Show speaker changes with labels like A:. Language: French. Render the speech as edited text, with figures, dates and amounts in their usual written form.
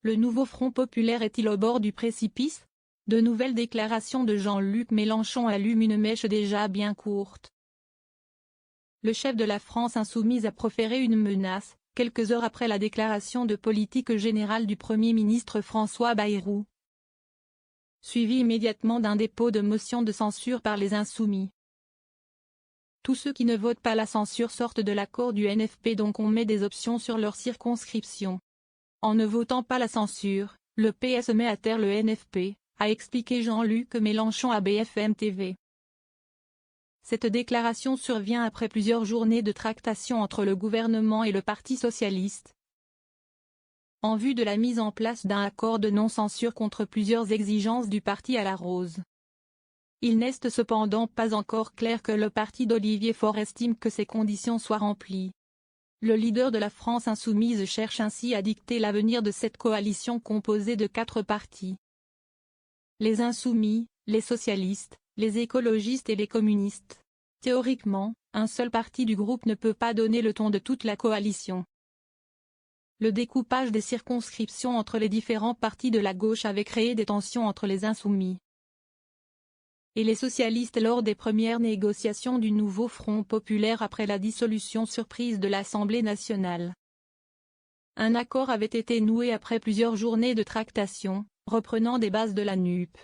A: Le nouveau Front populaire est-il au bord du précipice? De nouvelles déclarations de Jean-Luc Mélenchon allument une mèche déjà bien courte. Le chef de la France insoumise a proféré une menace, quelques heures après la déclaration de politique générale du Premier ministre François Bayrou, suivi immédiatement d'un dépôt de motion de censure par les insoumis. Tous ceux qui ne votent pas la censure sortent de l'accord du NFP, donc on met des options sur leur circonscription. En ne votant pas la censure, le PS met à terre le NFP, a expliqué Jean-Luc Mélenchon à BFM TV. Cette déclaration survient après plusieurs journées de tractation entre le gouvernement et le Parti socialiste, en vue de la mise en place d'un accord de non-censure contre plusieurs exigences du parti à la rose. Il n'est cependant pas encore clair que le parti d'Olivier Faure estime que ces conditions soient remplies. Le leader de la France insoumise cherche ainsi à dicter l'avenir de cette coalition composée de 4 partis. Les insoumis, les socialistes, les écologistes et les communistes. Théoriquement, un seul parti du groupe ne peut pas donner le ton de toute la coalition. Le découpage des circonscriptions entre les différents partis de la gauche avait créé des tensions entre les insoumis et les socialistes lors des premières négociations du nouveau Front populaire après la dissolution surprise de l'Assemblée nationale. Un accord avait été noué après plusieurs journées de tractation, reprenant des bases de la NUP.